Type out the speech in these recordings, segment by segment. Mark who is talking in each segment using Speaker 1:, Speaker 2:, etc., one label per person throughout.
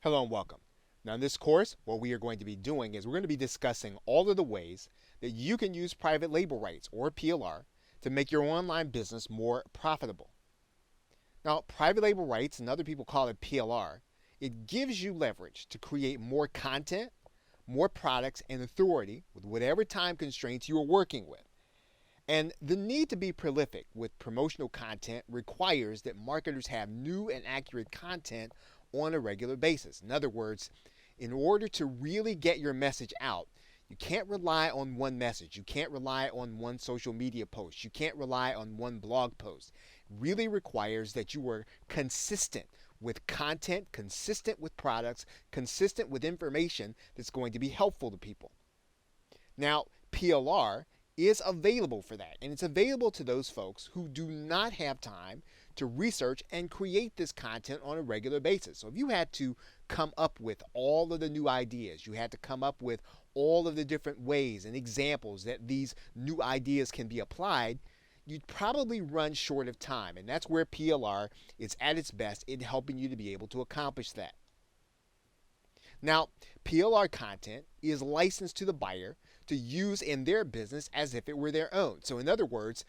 Speaker 1: Hello and welcome. Now, in this course, what we are going to be doing is we're going to be discussing all of the ways that you can use private label rights, or PLR, to make your online business more profitable. Now, private label rights, and other people call it PLR, it gives you leverage to create more content, more products, and authority with whatever time constraints you are working with. And the need to be prolific with promotional content requires that marketers have new and accurate content on a regular basis. In other words, in order to really get your message out, you can't rely on one message. You can't rely on one social media post. You can't rely on one blog post. It really requires that you are consistent with content, consistent with products, consistent with information that's going to be helpful to people. Now, PLR is available for that, and it's available to those folks who do not have time to research and create this content on a regular basis. So if you had to come up with all of the new ideas, you had to come up with all of the different ways and examples that these new ideas can be applied, you'd probably run short of time, and that's where PLR is at its best in helping you to be able to accomplish that. Now, PLR content is licensed to the buyer to use in their business as if it were their own. So, in other words,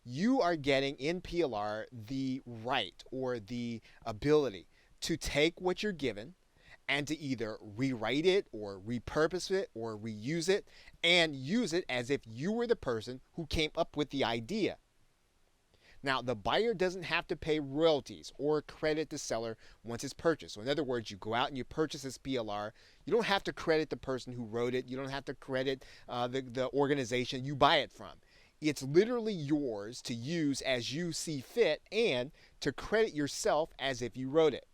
Speaker 1: you are getting in PLR the right or the ability to take what you're given and to either rewrite it or repurpose it or reuse it and use it as if you were the person who came up with the idea. Now, the buyer doesn't have to pay royalties or credit the seller once it's purchased. So in other words, you go out and you purchase this PLR. You don't have to credit the person who wrote it. You don't have to credit the organization you buy it from. It's literally yours to use as you see fit and to credit yourself as if you wrote it.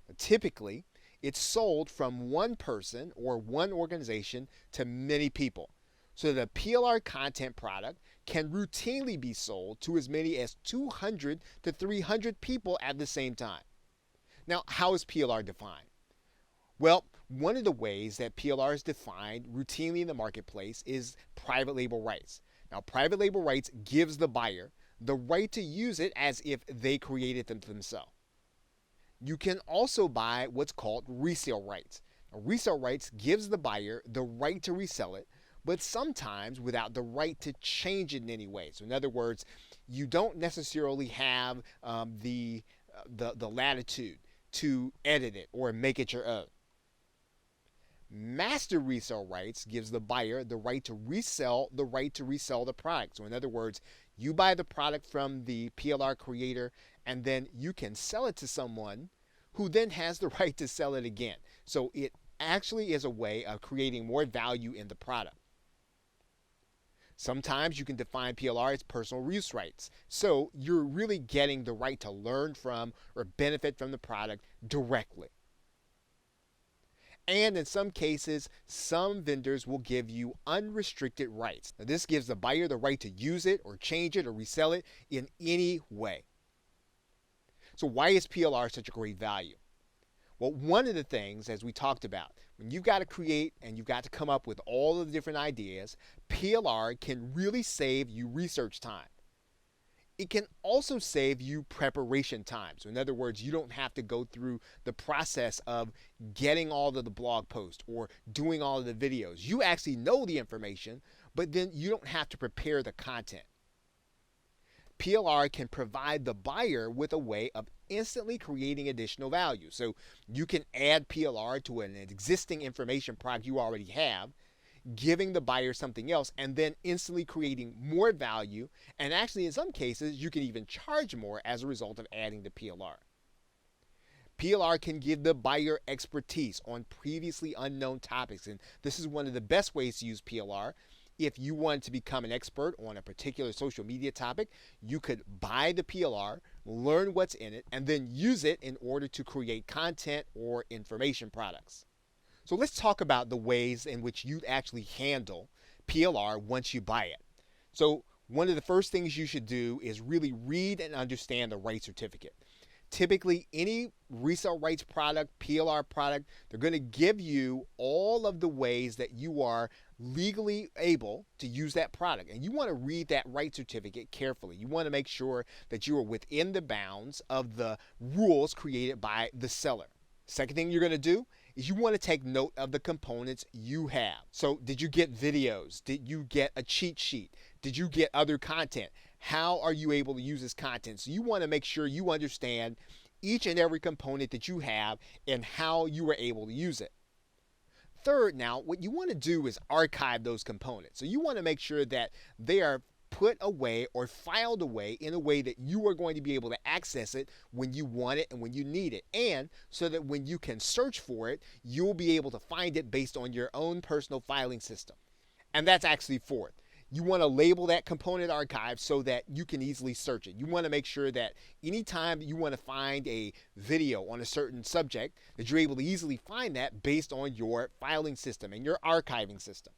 Speaker 1: Now, typically, it's sold from one person or one organization to many people. So the PLR content product can routinely be sold to as many as 200 to 300 people at the same time. Now, how is PLR defined? Well, one of the ways that PLR is defined routinely in the marketplace is private label rights. Now, private label rights gives the buyer the right to use it as if they created them themselves. You can also buy what's called resale rights. Now, resale rights gives the buyer the right to resell it, but sometimes without the right to change it in any way. So in other words, you don't necessarily have the latitude to edit it or make it your own. Master resale rights gives the buyer the right to resell the product. So in other words, you buy the product from the PLR creator and then you can sell it to someone who then has the right to sell it again. So it actually is a way of creating more value in the product. Sometimes you can define PLR as personal use rights. So you're really getting the right to learn from or benefit from the product directly. And in some cases, some vendors will give you unrestricted rights. Now, this gives the buyer the right to use it or change it or resell it in any way. So why is PLR such a great value? Well, one of the things, as we talked about, when you've got to create and you've got to come up with all of the different ideas, PLR can really save you research time. It can also save you preparation time. So in other words, you don't have to go through the process of getting all of the blog posts or doing all of the videos. You actually know the information, but then you don't have to prepare the content. PLR can provide the buyer with a way of instantly creating additional value. So you can add PLR to an existing information product you already have, giving the buyer something else, and then instantly creating more value. And actually, in some cases, you can even charge more as a result of adding the PLR. PLR can give the buyer expertise on previously unknown topics. And this is one of the best ways to use PLR. If you want to become an expert on a particular social media topic, you could buy the PLR, learn what's in it, and then use it in order to create content or information products. So let's talk about the ways in which you actually handle PLR once you buy it. So one of the first things you should do is really read and understand the rights certificate. Typically, any resale rights product, PLR product, they're going to give you all of the ways that you are legally able to use that product. And you want to read that rights certificate carefully. You want to make sure that you are within the bounds of the rules created by the seller. Second thing you're going to do is you want to take note of the components you have. So, did you get videos? Did you get a cheat sheet? Did you get other content? How are you able to use this content? So, you want to make sure you understand each and every component that you have and how you were able to use it. Third, now, what you want to do is archive those components. So, you want to make sure that they are put away or filed away in a way that you are going to be able to access it when you want it and when you need it, and so that when you can search for it, you'll be able to find it based on your own personal filing system. And that's actually fourth. You want to label that component archive so that you can easily search it. You want to make sure that anytime you want to find a video on a certain subject, that you're able to easily find that based on your filing system and your archiving system.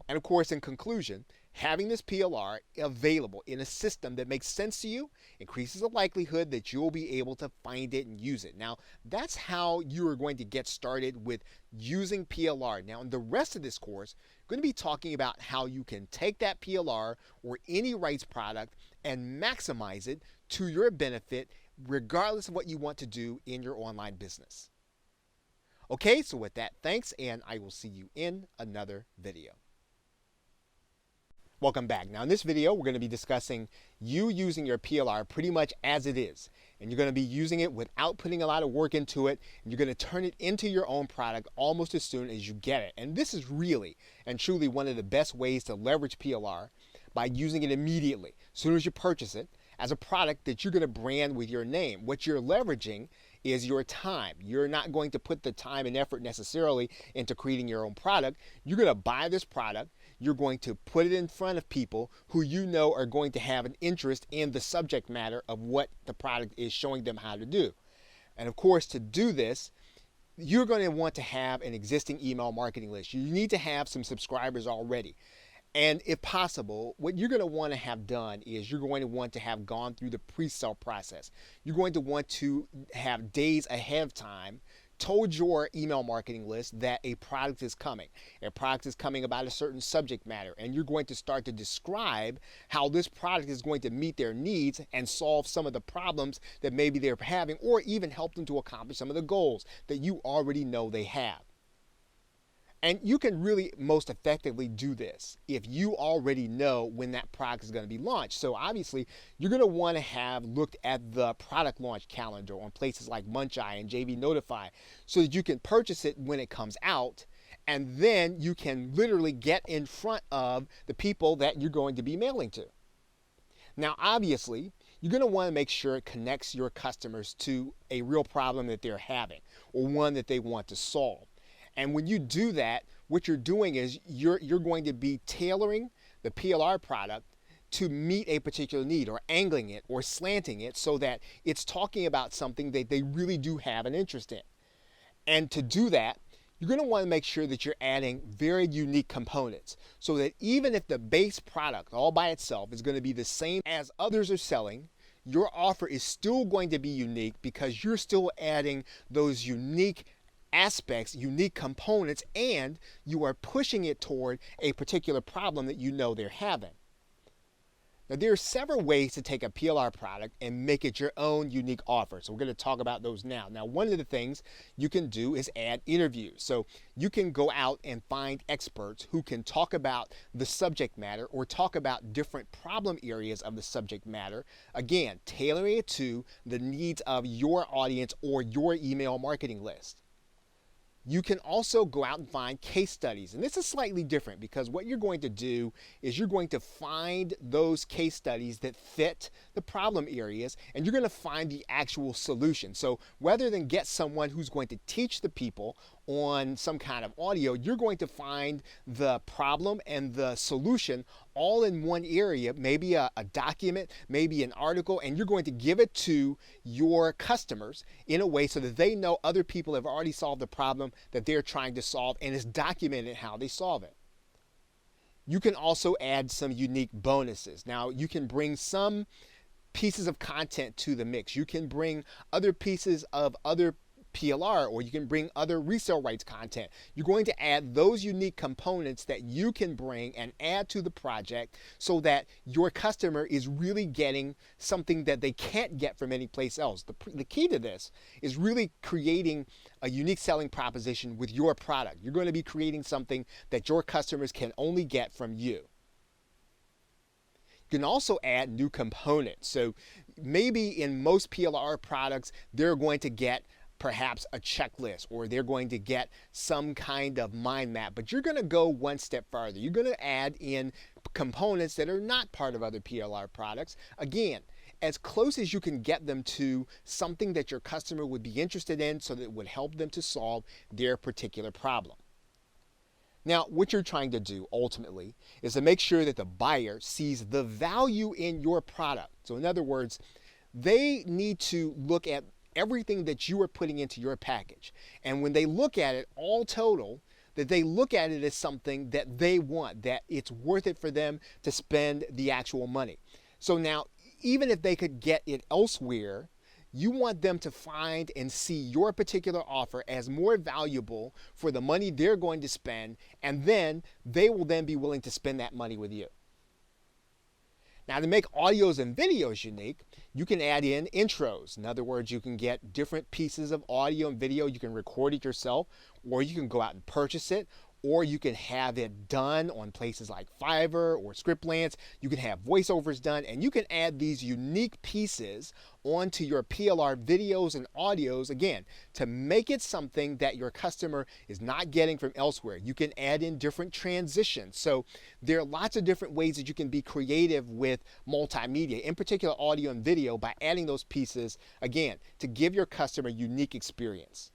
Speaker 1: And of course, in conclusion, having this PLR available in a system that makes sense to you increases the likelihood that you'll be able to find it and use it. Now, that's how you are going to get started with using PLR. Now, in the rest of this course, I'm going to be talking about how you can take that PLR or any rights product and maximize it to your benefit, regardless of what you want to do in your online business. Okay, so with that, thanks, and I will see you in another video. Welcome back. Now in this video, we're going to be discussing you using your PLR pretty much as it is. And you're going to be using it without putting a lot of work into it. And you're going to turn it into your own product almost as soon as you get it. And this is really and truly one of the best ways to leverage PLR by using it immediately, as soon as you purchase it, as a product that you're going to brand with your name. What you're leveraging is your time. You're not going to put the time and effort necessarily into creating your own product. You're going to buy this product. You're going to put it in front of people who you know are going to have an interest in the subject matter of what the product is showing them how to do. And of course, to do this, you're going to want to have an existing email marketing list. You need to have some subscribers already. And if possible, what you're going to want to have done is you're going to want to have gone through the pre-sale process. You're going to want to have days ahead of time told your email marketing list that a product is coming. A product is coming about a certain subject matter, and you're going to start to describe how this product is going to meet their needs and solve some of the problems that maybe they're having, or even help them to accomplish some of the goals that you already know they have. And you can really most effectively do this if you already know when that product is going to be launched. So obviously, you're going to want to have looked at the product launch calendar on places like Muncheye and JV Notify so that you can purchase it when it comes out. And then you can literally get in front of the people that you're going to be mailing to. Now, obviously, you're going to want to make sure it connects your customers to a real problem that they're having or one that they want to solve. And when you do that, what you're doing is you're going to be tailoring the PLR product to meet a particular need, or angling it or slanting it so that it's talking about something that they really do have an interest in. And to do that, you're going to want to make sure that you're adding very unique components so that even if the base product all by itself is going to be the same as others are selling, your offer is still going to be unique because you're still adding those unique aspects, unique components, and you are pushing it toward a particular problem that you know they're having. Now, there are several ways to take a PLR product and make it your own unique offer. So we're going to talk about those now. Now, one of the things you can do is add interviews. So you can go out and find experts who can talk about the subject matter or talk about different problem areas of the subject matter. Again, tailoring it to the needs of your audience or your email marketing list. You can also go out and find case studies. And this is slightly different because what you're going to do is you're going to find those case studies that fit the problem areas, and you're going to find the actual solution. So rather than get someone who's going to teach the people on some kind of audio, you're going to find the problem and the solution all in one area, maybe a document, maybe an article, and you're going to give it to your customers in a way so that they know other people have already solved the problem that they're trying to solve, and it's documented how they solve it. You can also add some unique bonuses. Now, you can bring some pieces of content to the mix. You can bring other pieces of other PLR, or you can bring other resale rights content. You're going to add those unique components that you can bring and add to the project so that your customer is really getting something that they can't get from any place else. The key to this is really creating a unique selling proposition with your product. You're going to be creating something that your customers can only get from you. You can also add new components. So maybe in most PLR products, they're going to get perhaps a checklist, or they're going to get some kind of mind map, but you're going to go one step farther. You're going to add in components that are not part of other PLR products. Again, as close as you can get them to something that your customer would be interested in so that it would help them to solve their particular problem. Now, what you're trying to do ultimately is to make sure that the buyer sees the value in your product. So in other words, they need to look at everything that you are putting into your package. And when they look at it all total, that they look at it as something that they want, that it's worth it for them to spend the actual money. So now, even if they could get it elsewhere, you want them to find and see your particular offer as more valuable for the money they're going to spend, and then they will then be willing to spend that money with you. Now, to make audios and videos unique, you can add in intros. In other words, you can get different pieces of audio and video. You can record it yourself, or you can go out and purchase it, or you can have it done on places like Fiverr or Scriptlance. You can have voiceovers done, and you can add these unique pieces onto your PLR videos and audios, again, to make it something that your customer is not getting from elsewhere. You can add in different transitions. So there are lots of different ways that you can be creative with multimedia, in particular audio and video, by adding those pieces, again, to give your customer a unique experience.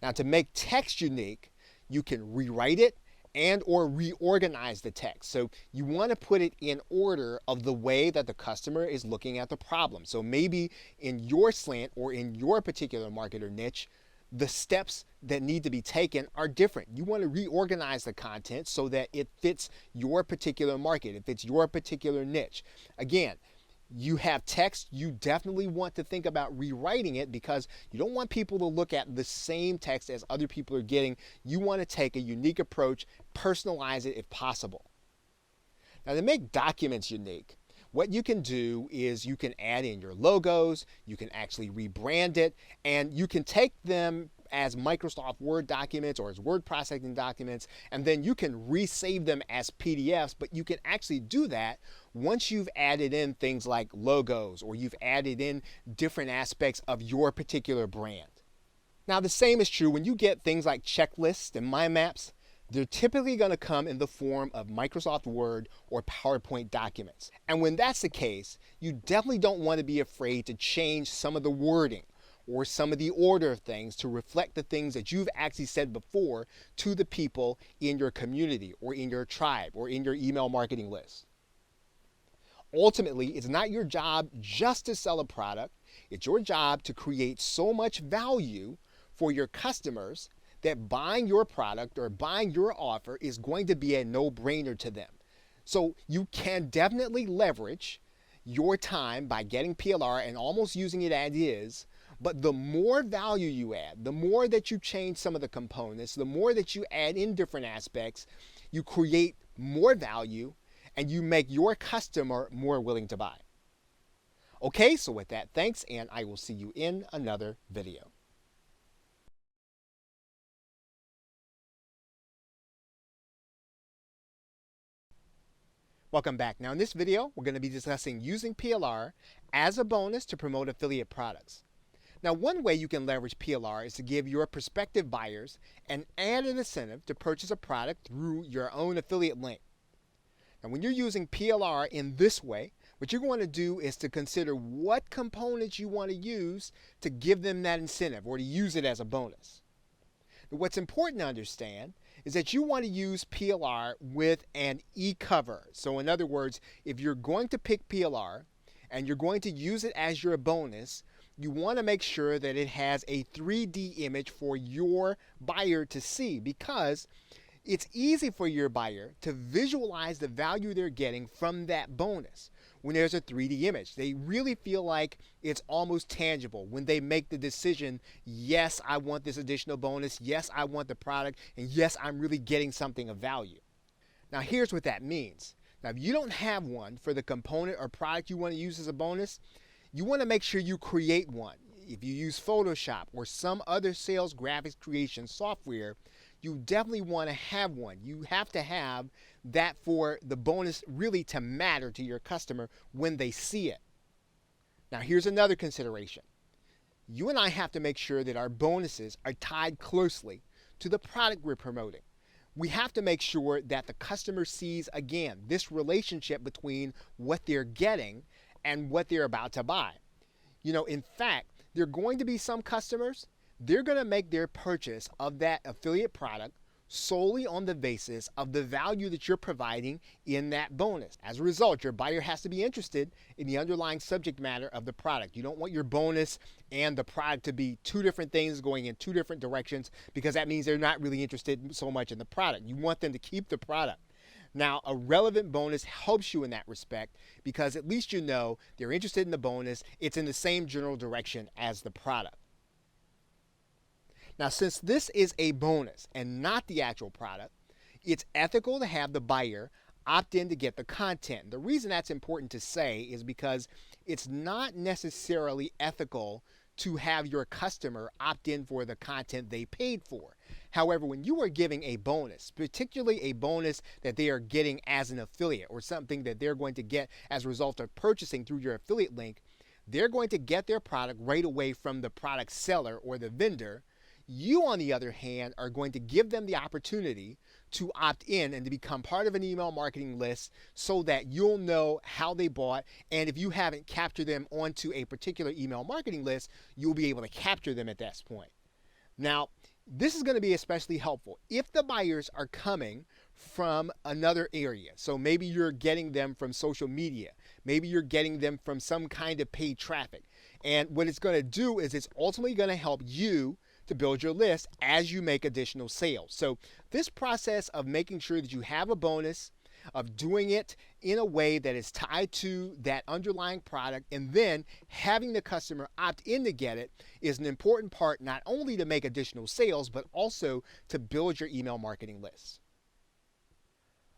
Speaker 1: Now, to make text unique, you can rewrite it and or reorganize the text. So you want to put it in order of the way that the customer is looking at the problem. So maybe in your slant or in your particular market or niche, the steps that need to be taken are different. You want to reorganize the content so that it fits your particular market, it fits your particular niche. Again, you have text, you definitely want to think about rewriting it, because you don't want people to look at the same text as other people are getting. You want to take a unique approach, personalize it if possible. Now, to make documents unique, what you can do is you can add in your logos, you can actually rebrand it, and you can take them as Microsoft Word documents or as word processing documents, and then you can resave them as PDFs, but you can actually do that once you've added in things like logos, or you've added in different aspects of your particular brand. Now, the same is true when you get things like checklists and mind maps. They're typically going to come in the form of Microsoft Word or PowerPoint documents. And when that's the case, you definitely don't want to be afraid to change some of the wording or some of the order of things to reflect the things that you've actually said before to the people in your community or in your tribe or in your email marketing list. Ultimately, it's not your job just to sell a product. It's your job to create so much value for your customers that buying your product or buying your offer is going to be a no-brainer to them. So you can definitely leverage your time by getting PLR and almost using it as is, but the more value you add, the more that you change some of the components, the more that you add in different aspects, you create more value and you make your customer more willing to buy. Okay, so with that, thanks, and I will see you in another video. Welcome back. Now in this video, we're going to be discussing using PLR as a bonus to promote affiliate products. Now, one way you can leverage PLR is to give your prospective buyers an added incentive to purchase a product through your own affiliate link. Now, when you're using PLR in this way, what you're going to do is to consider what components you want to use to give them that incentive or to use it as a bonus. Now, what's important to understand is that you want to use PLR with an e-cover. So in other words, if you're going to pick PLR and you're going to use it as your bonus, you want to make sure that it has a 3D image for your buyer to see, because it's easy for your buyer to visualize the value they're getting from that bonus. when there's a 3D image. They really feel like it's almost tangible when they make the decision, yes, I want this additional bonus, yes, I want the product, and yes, I'm really getting something of value. Now, here's what that means. Now, if you don't have one for the component or product you want to use as a bonus, you want to make sure you create one. If you use Photoshop or some other sales graphics creation software, you definitely want to have one. You have to have that for the bonus really to matter to your customer when they see it. Now, here's another consideration. You and I have to make sure that our bonuses are tied closely to the product we're promoting. We have to make sure that the customer sees, again, this relationship between what they're getting and what they're about to buy. In fact, there are going to be some customers, they're going to make their purchase of that affiliate product solely on the basis of the value that you're providing in that bonus. As a result, your buyer has to be interested in the underlying subject matter of the product. You don't want your bonus and the product to be two different things going in two different directions, because that means they're not really interested so much in the product. You want them to keep the product. Now, a relevant bonus helps you in that respect, because at least you know they're interested in the bonus. It's in the same general direction as the product. Now, since this is a bonus and not the actual product, it's ethical to have the buyer opt in to get the content. The reason that's important to say is because it's not necessarily ethical to have your customer opt in for the content they paid for. However, when you are giving a bonus, particularly a bonus that they are getting as an affiliate or something that they're going to get as a result of purchasing through your affiliate link, they're going to get their product right away from the product seller or the vendor. You, on the other hand, are going to give them the opportunity to opt in and to become part of an email marketing list so that you'll know how they bought. And if you haven't captured them onto a particular email marketing list, you'll be able to capture them at that point. Now, this is going to be especially helpful if the buyers are coming from another area. So maybe you're getting them from social media. Maybe you're getting them from some kind of paid traffic. And what it's going to do is it's ultimately going to help you to build your list as you make additional sales. So this process of making sure that you have a bonus, of doing it in a way that is tied to that underlying product, and then having the customer opt in to get it, is an important part, not only to make additional sales, but also to build your email marketing list.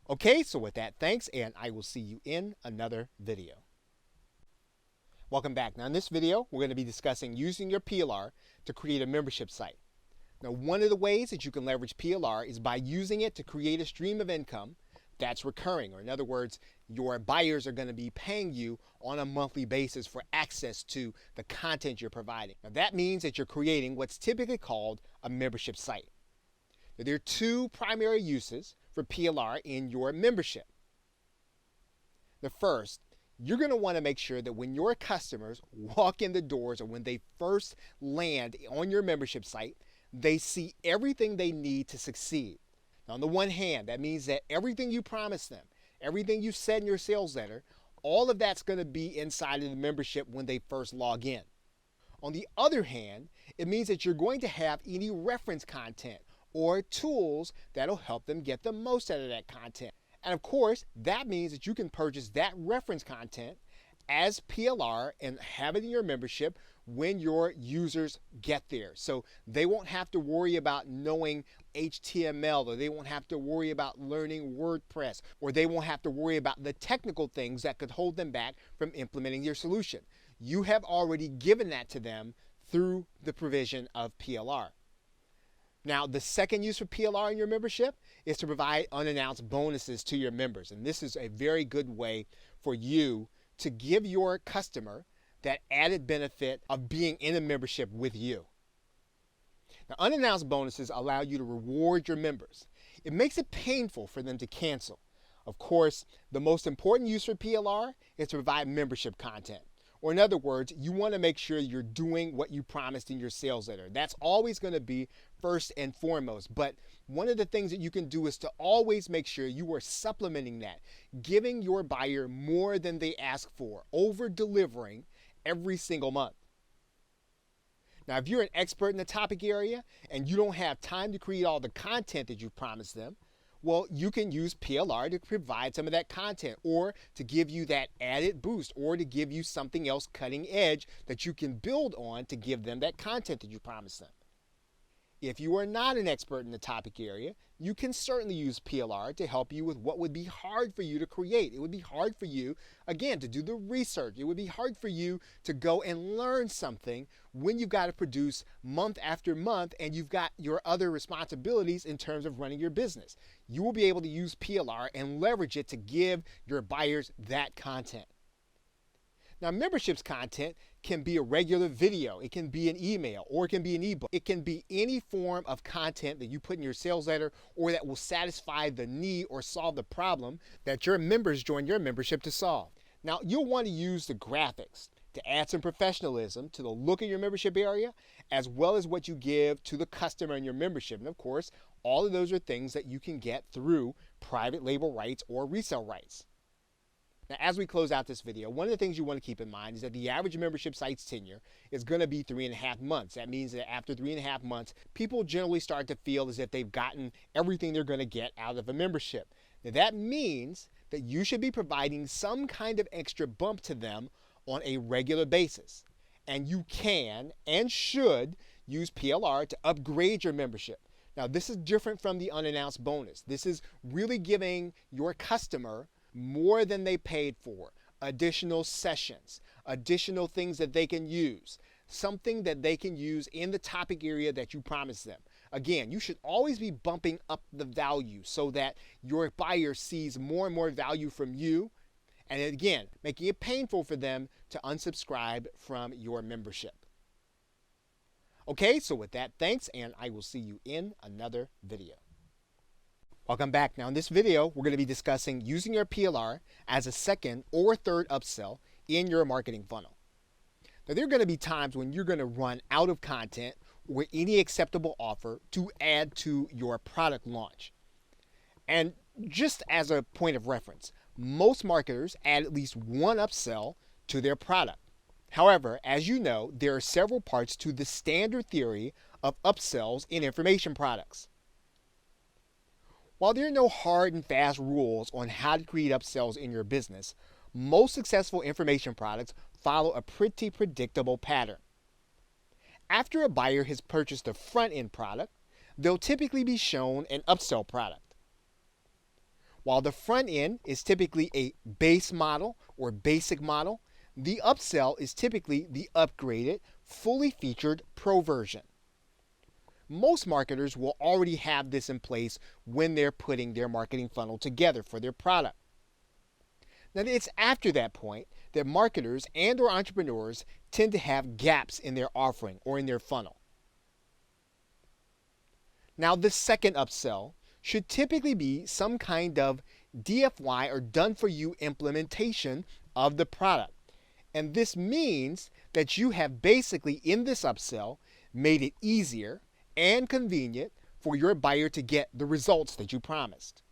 Speaker 1: Okay, so with that, thanks, and I will see you in another video. Welcome back. Now in this video, we're going to be discussing using your PLR to create a membership site. Now, one of the ways that you can leverage PLR is by using it to create a stream of income that's recurring, or in other words, your buyers are going to be paying you on a monthly basis for access to the content you're providing. Now, that means that you're creating what's typically called a membership site. Now, there are two primary uses for PLR in your membership. The first, you're going to want to make sure that when your customers walk in the doors or when they first land on your membership site, they see everything they need to succeed. Now, on the one hand, that means that everything you promised them, everything you said in your sales letter, all of that's going to be inside of the membership when they first log in. On the other hand, it means that you're going to have any reference content or tools that'll help them get the most out of that content. And of course, that means that you can purchase that reference content as PLR and have it in your membership when your users get there. So they won't have to worry about knowing HTML, or they won't have to worry about learning WordPress, or they won't have to worry about the technical things that could hold them back from implementing your solution. You have already given that to them through the provision of PLR. Now, the second use for PLR in your membership is to provide unannounced bonuses to your members. And this is a very good way for you to give your customer that added benefit of being in a membership with you. Now, unannounced bonuses allow you to reward your members. It makes it painful for them to cancel. Of course, the most important use for PLR is to provide membership content. Or in other words, you want to make sure you're doing what you promised in your sales letter. That's always going to be first and foremost. But one of the things that you can do is to always make sure you are supplementing that, giving your buyer more than they ask for, over-delivering every single month. Now, if you're an expert in the topic area and you don't have time to create all the content that you promised them, Well, you can use PLR to provide some of that content or to give you that added boost or to give you something else cutting edge that you can build on to give them that content that you promised them. If you are not an expert in the topic area, you can certainly use PLR to help you with what would be hard for you to create. It would be hard for you, again, to do the research. It would be hard for you to go and learn something when you've got to produce month after month and you've got your other responsibilities in terms of running your business. You will be able to use PLR and leverage it to give your buyers that content. Now, memberships content can be a regular video, it can be an email, or it can be an ebook. It can be any form of content that you put in your sales letter or that will satisfy the need or solve the problem that your members join your membership to solve. Now, you'll want to use the graphics to add some professionalism to the look of your membership area, as well as what you give to the customer in your membership. And of course, all of those are things that you can get through private label rights or resale rights. Now, as we close out this video, one of the things you want to keep in mind is that the average membership site's tenure is going to be 3.5 months. That means that after 3.5 months, people generally start to feel as if they've gotten everything they're going to get out of a membership. Now, that means that you should be providing some kind of extra bump to them on a regular basis. And you can and should use PLR to upgrade your membership. Now, this is different from the unannounced bonus. This is really giving your customer more than they paid for, additional sessions, additional things that they can use, something that they can use in the topic area that you promised them. Again, you should always be bumping up the value so that your buyer sees more and more value from you, and again, making it painful for them to unsubscribe from your membership. Okay, so with that, thanks, and I will see you in another video. Welcome back. Now in this video, we're going to be discussing using your PLR as a second or third upsell in your marketing funnel. Now there are going to be times when you're going to run out of content or any acceptable offer to add to your product launch. And just as a point of reference, most marketers add at least one upsell to their product. However, as you know, there are several parts to the standard theory of upsells in information products. While there are no hard and fast rules on how to create upsells in your business, most successful information products follow a pretty predictable pattern. After a buyer has purchased the front-end product, they'll typically be shown an upsell product. While the front end is typically a base model or basic model, the upsell is typically the upgraded, fully featured Pro version. Most marketers will already have this in place when they're putting their marketing funnel together for their product. Now, it's after that point that marketers and or entrepreneurs tend to have gaps in their offering or in their funnel. Now, the second upsell should typically be some kind of DFY or done-for-you implementation of the product. And this means that you have basically in this upsell made it easier and convenient for your buyer to get the results that you promised.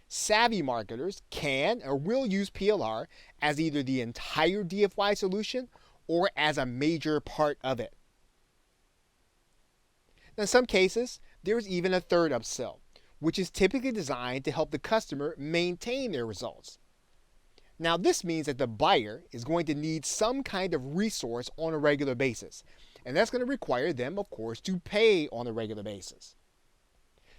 Speaker 1: Savvy marketers can or will use PLR as either the entire DFY solution or as a major part of it. Now, in some cases, there's even a third upsell, which is typically designed to help the customer maintain their results. Now, this means that the buyer is going to need some kind of resource on a regular basis. And that's going to require them, of course, to pay on a regular basis.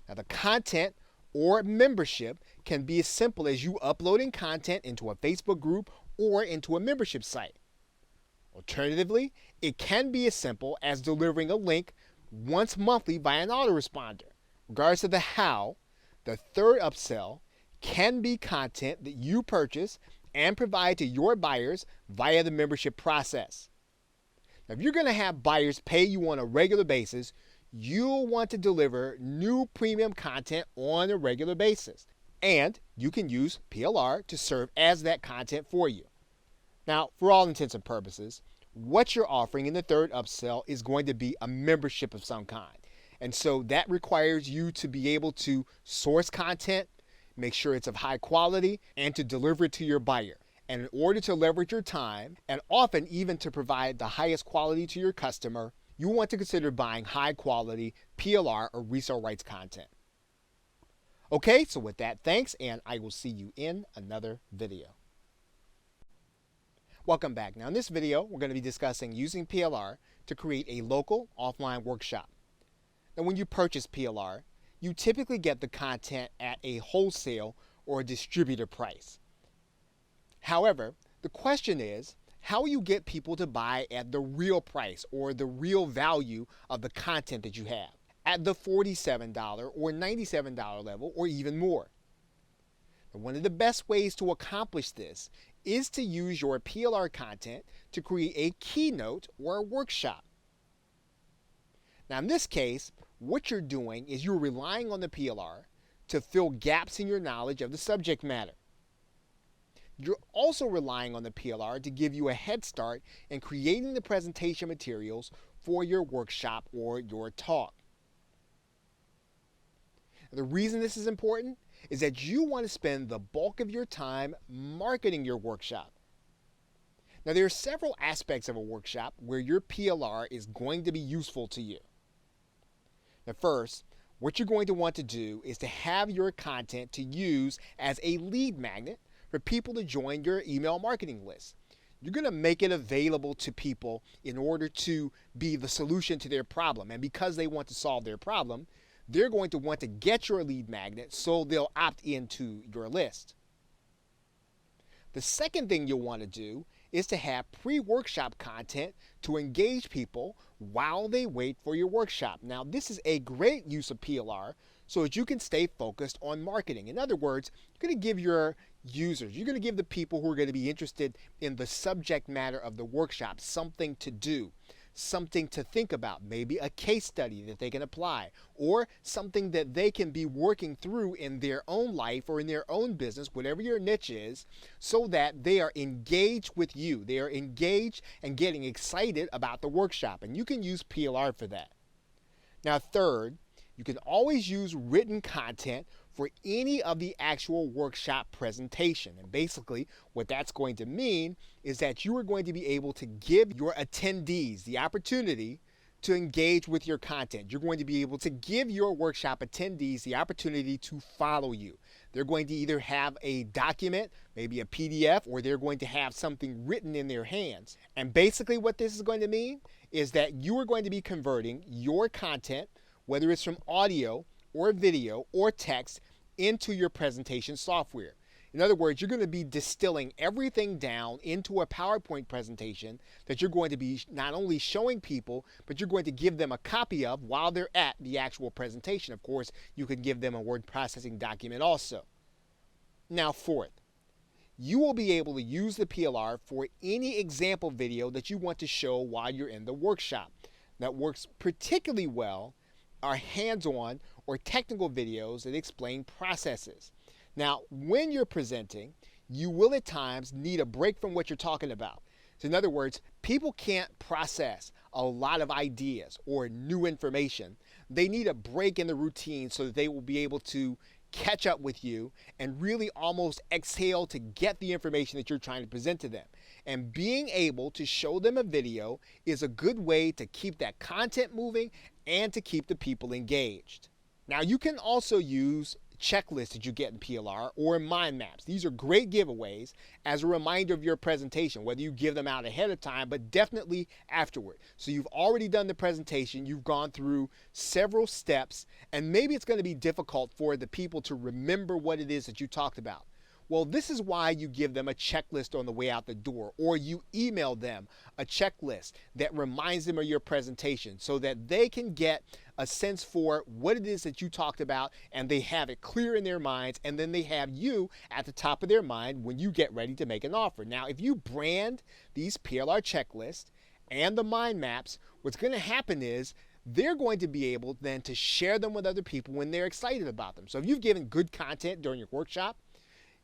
Speaker 1: Now, the content or membership can be as simple as you uploading content into a Facebook group or into a membership site. Alternatively, it can be as simple as delivering a link once monthly via an autoresponder. Regardless of the how, the third upsell can be content that you purchase and provide to your buyers via the membership process. Now, if you're going to have buyers pay you on a regular basis, you'll want to deliver new premium content on a regular basis. And you can use PLR to serve as that content for you. Now, for all intents and purposes, what you're offering in the third upsell is going to be a membership of some kind. And so that requires you to be able to source content, make sure it's of high quality, and to deliver it to your buyer. And in order to leverage your time, and often even to provide the highest quality to your customer, you want to consider buying high quality PLR or resale rights content. Okay, so with that, thanks, and I will see you in another video. Welcome back. Now in this video, we're going to be discussing using PLR to create a local offline workshop. Now when you purchase PLR, you typically get the content at a wholesale or a distributor price. However, the question is, how will you get people to buy at the real price or the real value of the content that you have, at the $47 or $97 level or even more? And one of the best ways to accomplish this is to use your PLR content to create a keynote or a workshop. Now in this case, what you're doing is you're relying on the PLR to fill gaps in your knowledge of the subject matter. You're also relying on the PLR to give you a head start in creating the presentation materials for your workshop or your talk. The reason this is important is that you want to spend the bulk of your time marketing your workshop. Now, there are several aspects of a workshop where your PLR is going to be useful to you. Now, first, what you're going to want to do is to have your content to use as a lead magnet for people to join your email marketing list. You're going to make it available to people in order to be the solution to their problem. And because they want to solve their problem, they're going to want to get your lead magnet so they'll opt into your list. The second thing you'll want to do is to have pre-workshop content to engage people while they wait for your workshop. Now, this is a great use of PLR so that you can stay focused on marketing. In other words, you're going to give your users, you're going to give the people who are going to be interested in the subject matter of the workshop something to do, something to think about, maybe a case study that they can apply, or something that they can be working through in their own life or in their own business, whatever your niche is, so that they are engaged with you. They are engaged and getting excited about the workshop, and you can use PLR for that. Now, third, you can always use written content for any of the actual workshop presentation. And basically, what that's going to mean is that you are going to be able to give your attendees the opportunity to engage with your content. You're going to be able to give your workshop attendees the opportunity to follow you. They're going to either have a document, maybe a PDF, or they're going to have something written in their hands. And basically what this is going to mean is that you are going to be converting your content, whether it's from audio or video or text, into your presentation software. In other words, you're going to be distilling everything down into a PowerPoint presentation that you're going to be not only showing people, but you're going to give them a copy of while they're at the actual presentation. Of course, you can give them a word processing document also. Now, fourth, you will be able to use the PLR for any example video that you want to show while you're in the workshop. That works particularly well are hands-on or technical videos that explain processes. Now, when you're presenting, you will at times need a break from what you're talking about. So in other words, people can't process a lot of ideas or new information. They need a break in the routine so that they will be able to catch up with you and really almost exhale to get the information that you're trying to present to them. And being able to show them a video is a good way to keep that content moving and to keep the people engaged. Now, you can also use checklists that you get in PLR or mind maps. These are great giveaways as a reminder of your presentation, whether you give them out ahead of time, but definitely afterward. So you've already done the presentation, you've gone through several steps, and maybe it's going to be difficult for the people to remember what it is that you talked about. Well, this is why you give them a checklist on the way out the door, or you email them a checklist that reminds them of your presentation so that they can get a sense for what it is that you talked about and they have it clear in their minds, and then they have you at the top of their mind when you get ready to make an offer. Now, if you brand these PLR checklists and the mind maps, what's going to happen is they're going to be able then to share them with other people when they're excited about them. So if you've given good content during your workshop,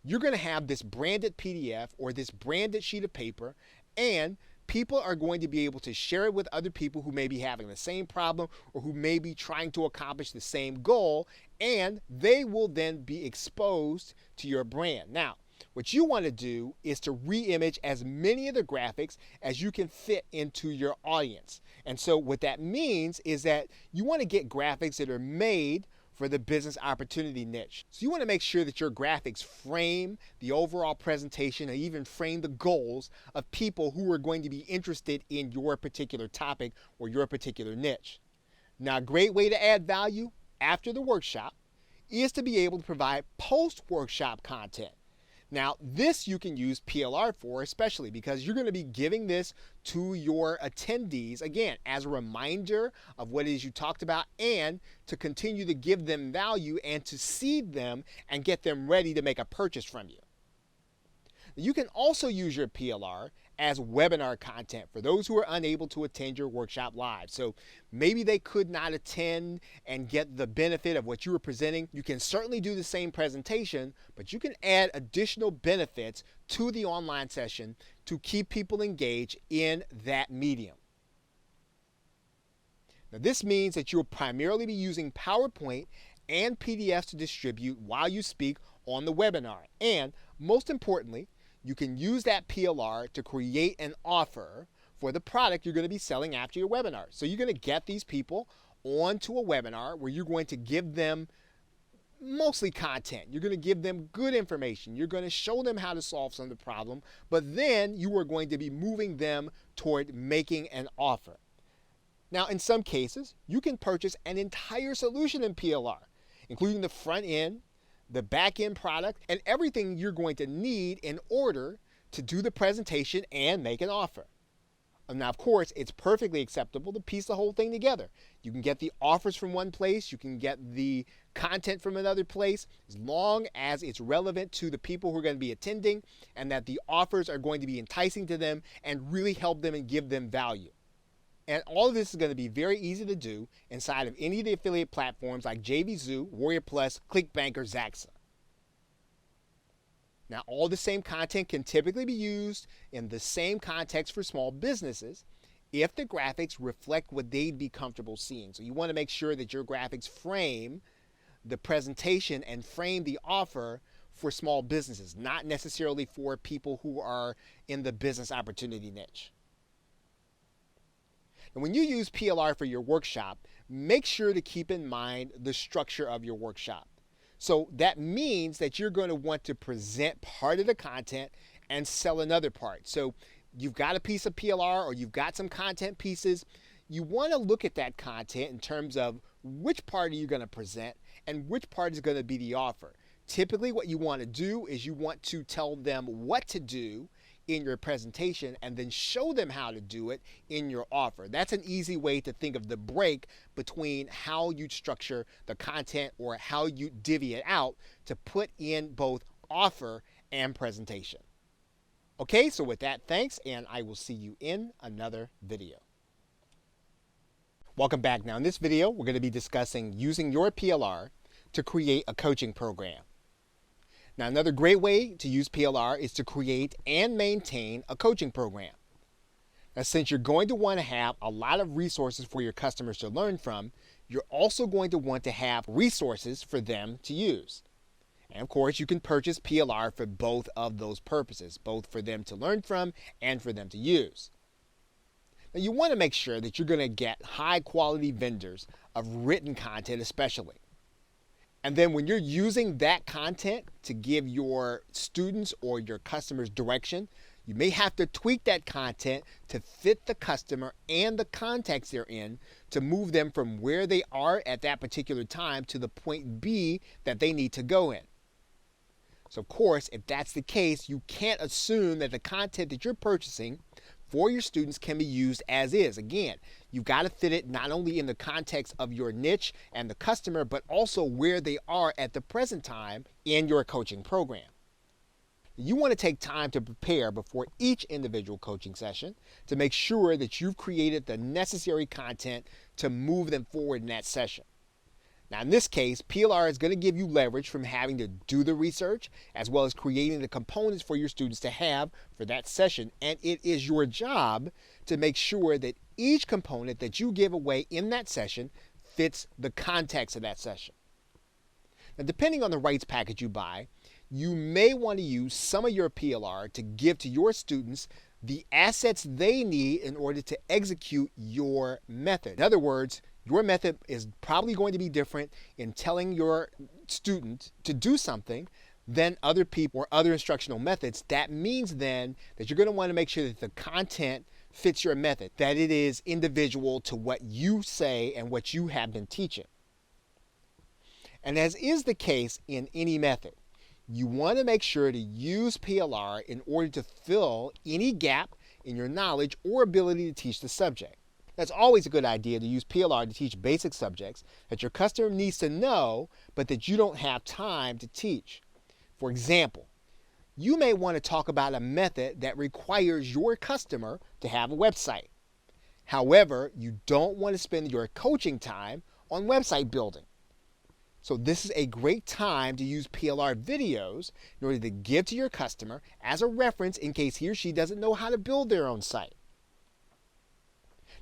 Speaker 1: you're going to have this branded PDF or this branded sheet of paper, and people are going to be able to share it with other people who may be having the same problem or who may be trying to accomplish the same goal, and they will then be exposed to your brand. Now, what you want to do is to re-image as many of the graphics as you can fit into your audience. And so what that means is that you want to get graphics that are made for the business opportunity niche. So you want to make sure that your graphics frame the overall presentation and even frame the goals of people who are going to be interested in your particular topic or your particular niche. Now, a great way to add value after the workshop is to be able to provide post-workshop content. Now, this you can use PLR for, especially because you're going to be giving this to your attendees, again, as a reminder of what it is you talked about and to continue to give them value and to seed them and get them ready to make a purchase from you. You can also use your PLR as webinar content for those who are unable to attend your workshop live. So maybe they could not attend and get the benefit of what you were presenting. You can certainly do the same presentation, but you can add additional benefits to the online session to keep people engaged in that medium. Now, this means that you'll primarily be using PowerPoint and PDFs to distribute while you speak on the webinar. And most importantly, you can use that PLR to create an offer for the product you're going to be selling after your webinar. So you're going to get these people onto a webinar where you're going to give them mostly content. You're going to give them good information. You're going to show them how to solve some of the problem, but then you are going to be moving them toward making an offer. Now, in some cases, you can purchase an entire solution in PLR, including the front end, the back end product, and everything you're going to need in order to do the presentation and make an offer. Now, of course, it's perfectly acceptable to piece the whole thing together. You can get the offers from one place, you can get the content from another place, as long as it's relevant to the people who are going to be attending and that the offers are going to be enticing to them and really help them and give them value. And all of this is going to be very easy to do inside of any of the affiliate platforms like JVZoo, Warrior Plus, ClickBank, or Zaxa. Now, all the same content can typically be used in the same context for small businesses if the graphics reflect what they'd be comfortable seeing. So you want to make sure that your graphics frame the presentation and frame the offer for small businesses, not necessarily for people who are in the business opportunity niche. And when you use PLR for your workshop, make sure to keep in mind the structure of your workshop. So that means that you're going to want to present part of the content and sell another part. So you've got a piece of PLR or you've got some content pieces. You want to look at that content in terms of which part are you going to present and which part is going to be the offer. Typically what you want to do is you want to tell them what to do in your presentation and then show them how to do it in your offer. That's an easy way to think of the break between how you structure the content or how you divvy it out to put in both offer and presentation. Okay, so with that, thanks, and I will see you in another video. Welcome back. Now in this video, we're going to be discussing using your PLR to create a coaching program. Now, another great way to use PLR is to create and maintain a coaching program. Now, since you're going to want to have a lot of resources for your customers to learn from, you're also going to want to have resources for them to use. And of course, you can purchase PLR for both of those purposes, both for them to learn from and for them to use. Now, you want to make sure that you're going to get high quality vendors of written content especially. And then when you're using that content to give your students or your customers direction, you may have to tweak that content to fit the customer and the context they're in to move them from where they are at that particular time to the point B that they need to go in. So of course, if that's the case, you can't assume that the content that you're purchasing for your students can be used as is. Again, you've got to fit it not only in the context of your niche and the customer, but also where they are at the present time in your coaching program. You want to take time to prepare before each individual coaching session to make sure that you've created the necessary content to move them forward in that session. Now, in this case, PLR is going to give you leverage from having to do the research as well as creating the components for your students to have for that session. And it is your job to make sure that each component that you give away in that session fits the context of that session. Now, depending on the rights package you buy, you may want to use some of your PLR to give to your students the assets they need in order to execute your method. In other words, Your method is probably going to be different in telling your student to do something than other people or other instructional methods. That means then that you're going to want to make sure that the content fits your method, that it is individual to what you say and what you have been teaching. And as is the case in any method, you want to make sure to use PLR in order to fill any gap in your knowledge or ability to teach the subject. That's always a good idea to use PLR to teach basic subjects that your customer needs to know, but that you don't have time to teach. For example, you may want to talk about a method that requires your customer to have a website. However, you don't want to spend your coaching time on website building. So this is a great time to use PLR videos in order to give to your customer as a reference in case he or she doesn't know how to build their own site.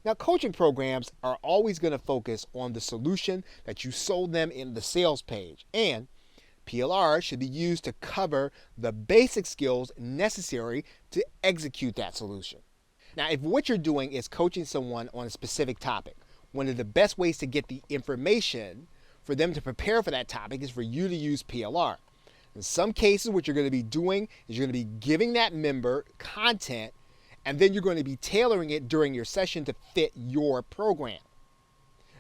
Speaker 1: Now, coaching programs are always going to focus on the solution that you sold them in the sales page, and PLR should be used to cover the basic skills necessary to execute that solution. Now, if what you're doing is coaching someone on a specific topic, one of the best ways to get the information for them to prepare for that topic is for you to use PLR. In some cases, what you're going to be doing is you're going to be giving that member content, and then you're going to be tailoring it during your session to fit your program.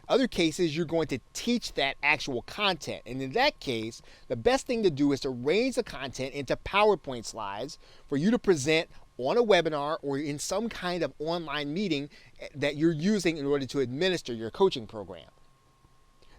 Speaker 1: Other cases, you're going to teach that actual content. And in that case, the best thing to do is to arrange the content into PowerPoint slides for you to present on a webinar or in some kind of online meeting that you're using in order to administer your coaching program.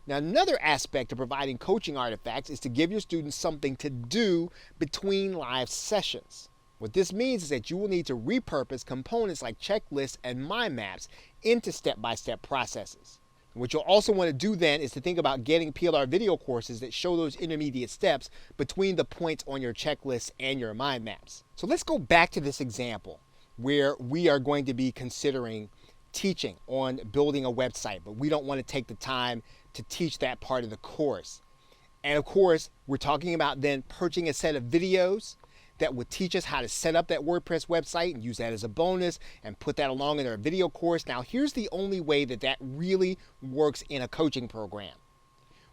Speaker 1: Now, another aspect of providing coaching artifacts is to give your students something to do between live sessions. What this means is that you will need to repurpose components like checklists and mind maps into step-by-step processes. What you'll also want to do then is to think about getting PLR video courses that show those intermediate steps between the points on your checklists and your mind maps. So let's go back to this example where we are going to be considering teaching on building a website, but we don't want to take the time to teach that part of the course. And of course, we're talking about then purchasing a set of videos that would teach us how to set up that WordPress website and use that as a bonus and put that along in our video course. Now, here's the only way that that really works in a coaching program.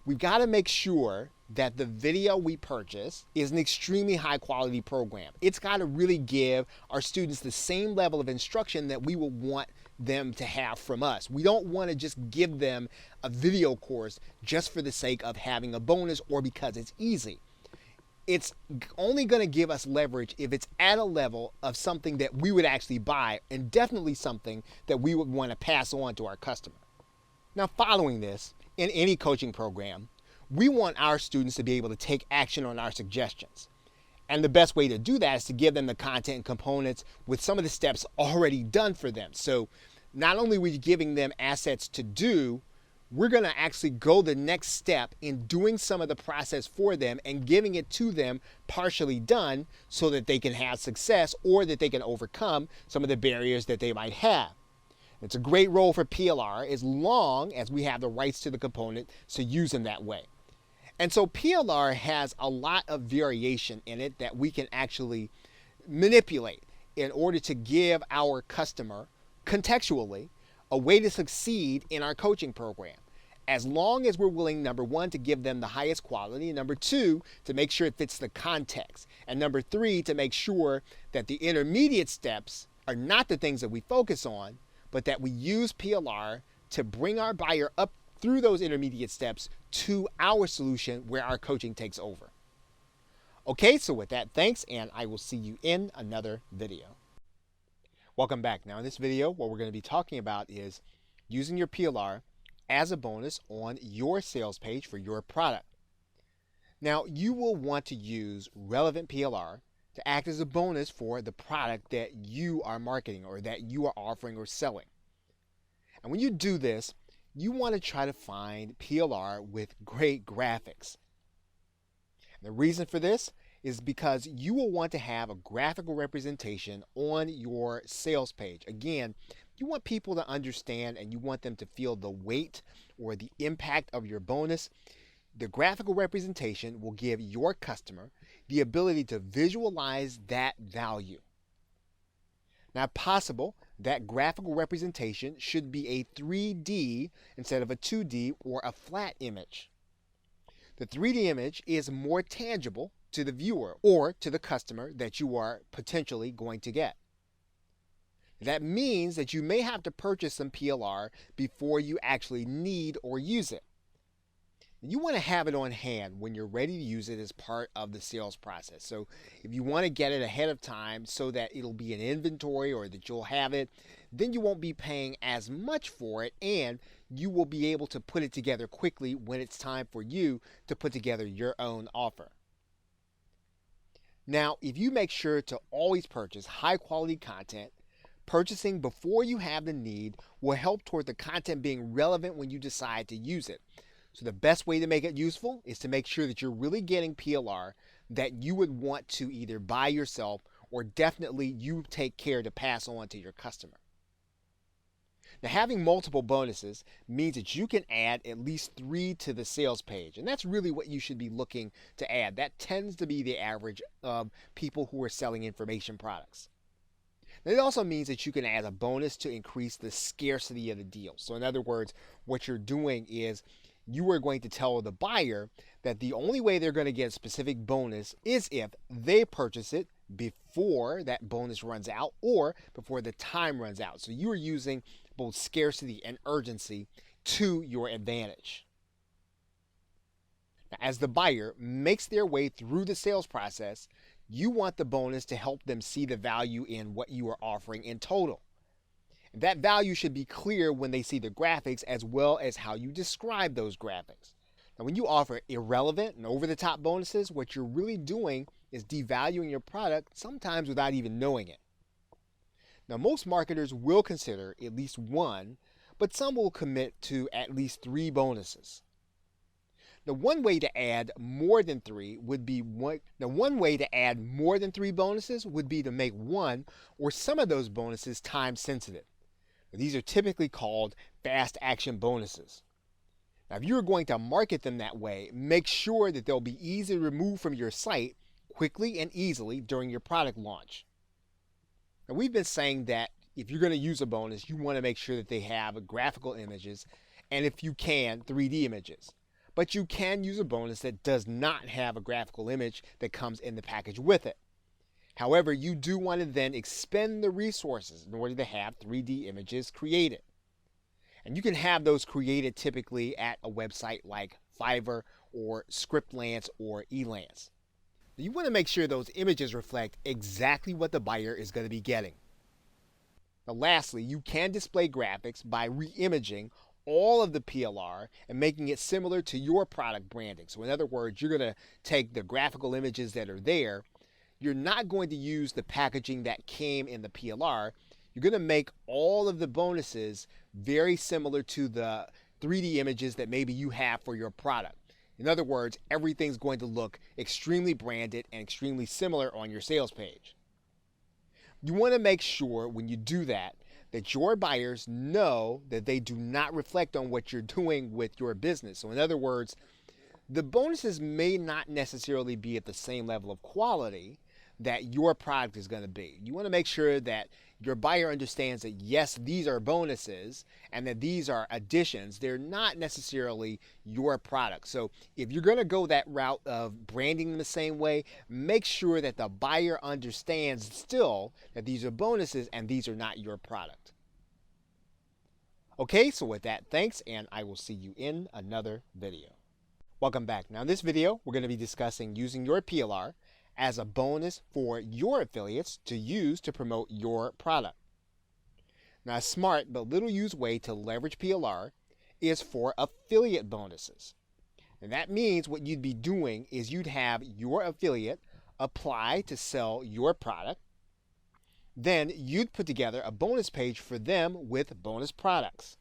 Speaker 1: We've got to make sure that the video we purchase is an extremely high quality program. It's got to really give our students the same level of instruction that we will want them to have from us. We don't want to just give them a video course just for the sake of having a bonus or because it's easy. It's only going to give us leverage if it's at a level of something that we would actually buy, and definitely something that we would want to pass on to our customer. Now, following this, in any coaching program, we want our students to be able to take action on our suggestions. And the best way to do that is to give them the content and components with some of the steps already done for them. So not only are we giving them assets to do, we're going to actually go the next step in doing some of the process for them and giving it to them partially done so that they can have success or that they can overcome some of the barriers that they might have. It's a great role for PLR as long as we have the rights to the component to use them that way. And so PLR has a lot of variation in it that we can actually manipulate in order to give our customer contextually a way to succeed in our coaching program, as long as we're willing, number one, to give them the highest quality, and number two, to make sure it fits the context, and number three, to make sure that the intermediate steps are not the things that we focus on, but that we use PLR to bring our buyer up through those intermediate steps to our solution where our coaching takes over. Okay, so with that, thanks, and I will see you in another video. Welcome back. Now in this video, what we're going to be talking about is using your PLR as a bonus on your sales page for your product. Now you will want to use relevant PLR to act as a bonus for the product that you are marketing or that you are offering or selling. And when you do this, you want to try to find PLR with great graphics. And the reason for this is because you will want to have a graphical representation on your sales page. Again, you want people to understand and you want them to feel the weight or the impact of your bonus. The graphical representation will give your customer the ability to visualize that value. Now, if possible, that graphical representation should be a 3D instead of a 2D or a flat image. The 3D image is more tangible to the viewer or to the customer that you are potentially going to get. That means that you may have to purchase some PLR before you actually need or use it. You want to have it on hand when you're ready to use it as part of the sales process. So if you want to get it ahead of time so that it'll be in inventory or that you'll have it, then you won't be paying as much for it, and you will be able to put it together quickly when it's time for you to put together your own offer. Now, if you make sure to always purchase high quality content, purchasing before you have the need will help toward the content being relevant when you decide to use it. So the best way to make it useful is to make sure that you're really getting PLR that you would want to either buy yourself or definitely you take care to pass on to your customer. Now, having multiple bonuses means that you can add at least 3 to the sales page, and that's really what you should be looking to add. That tends to be the average of people who are selling information products. Now, it also means that you can add a bonus to increase the scarcity of the deal. So in other words, what you're doing is you are going to tell the buyer that the only way they're going to get a specific bonus is if they purchase it before that bonus runs out or before the time runs out. So you are using both scarcity and urgency to your advantage. Now, as the buyer makes their way through the sales process, you want the bonus to help them see the value in what you are offering in total. That value should be clear when they see the graphics as well as how you describe those graphics. Now, when you offer irrelevant and over-the-top bonuses, what you're really doing is devaluing your product, sometimes without even knowing it. Now, most marketers will consider at least 1, but some will commit to at least 3 bonuses. Now, one way to add more than 3 bonuses would be to make one or some of those bonuses time sensitive. These are typically called fast action bonuses. Now, if you're going to market them that way, make sure that they'll be easy to remove from your site quickly and easily during your product launch. Now, we've been saying that if you're going to use a bonus, you want to make sure that they have graphical images and, if you can, 3D images. But you can use a bonus that does not have a graphical image that comes in the package with it. However, you do want to then expend the resources in order to have 3D images created. And you can have those created typically at a website like Fiverr or Scriptlance or Elance. You want to make sure those images reflect exactly what the buyer is going to be getting. Now, lastly, you can display graphics by re-imaging all of the PLR and making it similar to your product branding. So in other words, you're going to take the graphical images that are there. You're not going to use the packaging that came in the PLR. You're going to make all of the bonuses very similar to the 3D images that maybe you have for your product. In other words, everything's going to look extremely branded and extremely similar on your sales page. You want to make sure when you do that your buyers know that they do not reflect on what you're doing with your business. So in other words, the bonuses may not necessarily be at the same level of quality that your product is going to be. You want to make sure that your buyer understands that yes, these are bonuses and that these are additions. They're not necessarily your product. So if you're going to go that route of branding them the same way, make sure that the buyer understands still that these are bonuses and these are not your product. Okay, so with that, thanks, and I will see you in another video. Welcome back. Now in this video, we're going to be discussing using your PLR as a bonus for your affiliates to use to promote your product. Now, a smart but little used way to leverage PLR is for affiliate bonuses. And that means what you'd be doing is you'd have your affiliate apply to sell your product. Then you'd put together a bonus page for them with bonus products.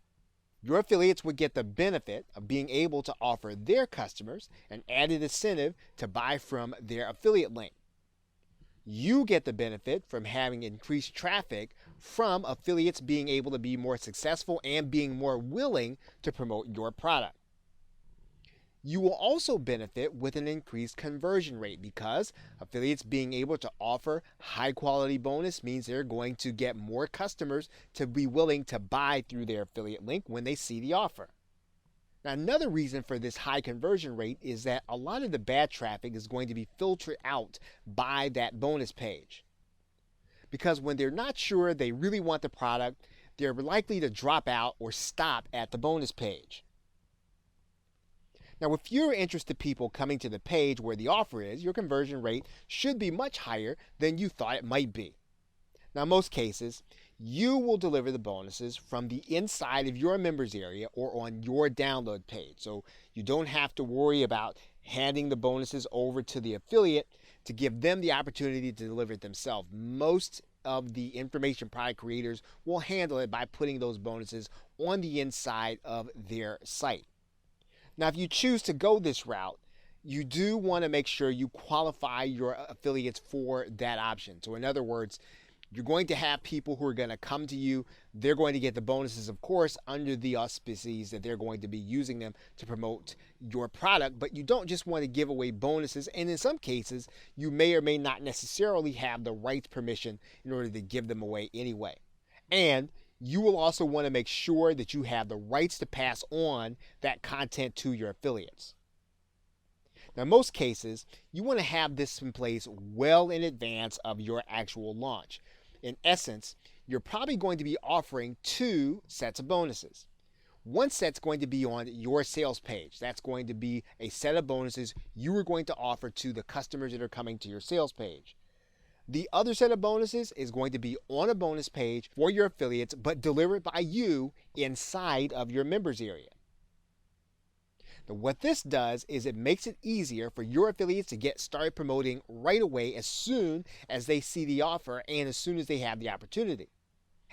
Speaker 1: Your affiliates would get the benefit of being able to offer their customers an added incentive to buy from their affiliate link. You get the benefit from having increased traffic from affiliates being able to be more successful and being more willing to promote your product. You will also benefit with an increased conversion rate because affiliates being able to offer high quality bonus means they're going to get more customers to be willing to buy through their affiliate link when they see the offer. Now, another reason for this high conversion rate is that a lot of the bad traffic is going to be filtered out by that bonus page. Because when they're not sure they really want the product, they're likely to drop out or stop at the bonus page. Now, with fewer interested people coming to the page where the offer is, your conversion rate should be much higher than you thought it might be. Now, in most cases, you will deliver the bonuses from the inside of your members area or on your download page. So you don't have to worry about handing the bonuses over to the affiliate to give them the opportunity to deliver it themselves. Most of the information product creators will handle it by putting those bonuses on the inside of their site. Now, if you choose to go this route, you do want to make sure you qualify your affiliates for that option. So in other words, you're going to have people who are going to come to you. They're going to get the bonuses, of course, under the auspices that they're going to be using them to promote your product. But you don't just want to give away bonuses. And in some cases, you may or may not necessarily have the rights permission in order to give them away anyway. And you will also want to make sure that you have the rights to pass on that content to your affiliates. Now, in most cases, you want to have this in place well in advance of your actual launch. In essence, you're probably going to be offering 2 sets of bonuses. One set's going to be on your sales page. That's going to be a set of bonuses you are going to offer to the customers that are coming to your sales page. The other set of bonuses is going to be on a bonus page for your affiliates, but delivered by you inside of your members area. Now, what this does is it makes it easier for your affiliates to get started promoting right away as soon as they see the offer and as soon as they have the opportunity.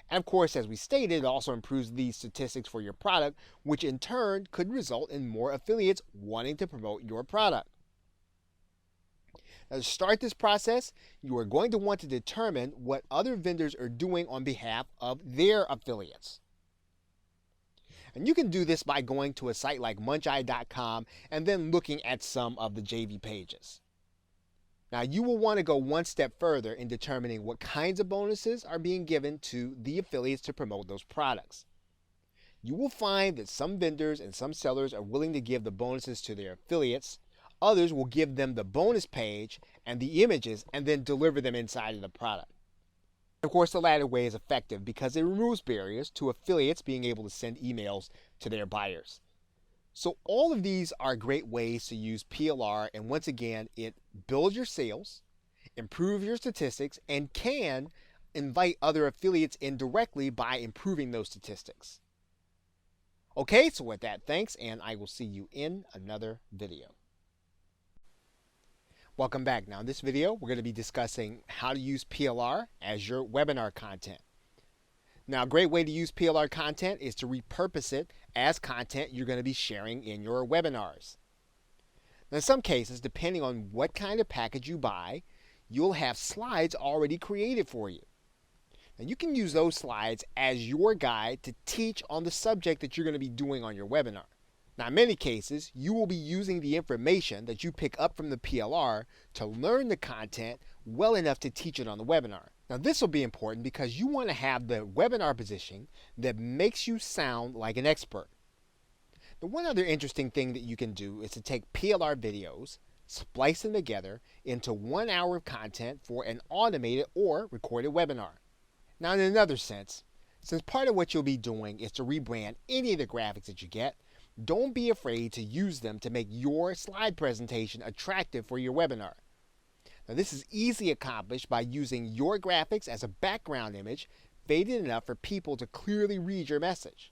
Speaker 1: And of course, as we stated, it also improves the statistics for your product, which in turn could result in more affiliates wanting to promote your product. Now, to start this process, you are going to want to determine what other vendors are doing on behalf of their affiliates. And you can do this by going to a site like muncheye.com and then looking at some of the JV pages. Now, you will want to go one step further in determining what kinds of bonuses are being given to the affiliates to promote those products. You will find that some vendors and some sellers are willing to give the bonuses to their affiliates. Others will give them the bonus page and the images and then deliver them inside of the product. Of course, the latter way is effective because it removes barriers to affiliates being able to send emails to their buyers. So all of these are great ways to use PLR, and once again, it builds your sales, improves your statistics, and can invite other affiliates in directly by improving those statistics. Okay, so with that, thanks, and I will see you in another video. Welcome back. Now in this video, we're going to be discussing how to use PLR as your webinar content. Now, a great way to use PLR content is to repurpose it as content you're going to be sharing in your webinars. Now, in some cases, depending on what kind of package you buy, you'll have slides already created for you. Now, you can use those slides as your guide to teach on the subject that you're going to be doing on your webinar. Now, in many cases, you will be using the information that you pick up from the PLR to learn the content well enough to teach it on the webinar. Now, this will be important because you want to have the webinar positioning that makes you sound like an expert. Now, one other interesting thing that you can do is to take PLR videos, splice them together into 1 hour of content for an automated or recorded webinar. Now, in another sense, since part of what you'll be doing is to rebrand any of the graphics that you get, don't be afraid to use them to make your slide presentation attractive for your webinar. Now, this is easily accomplished by using your graphics as a background image, faded enough for people to clearly read your message.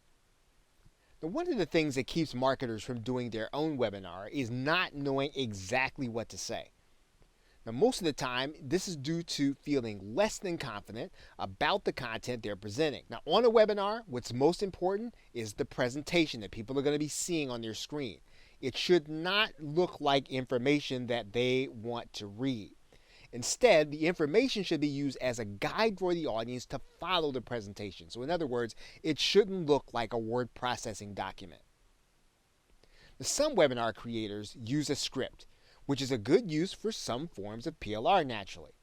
Speaker 1: Now, one of the things that keeps marketers from doing their own webinar is not knowing exactly what to say. Now, most of the time, this is due to feeling less than confident about the content they're presenting. Now, on a webinar, what's most important is the presentation that people are going to be seeing on their screen. It should not look like information that they want to read. Instead, the information should be used as a guide for the audience to follow the presentation. So in other words, it shouldn't look like a word processing document. Some webinar creators use a script, which is a good use for some forms of PLR naturally.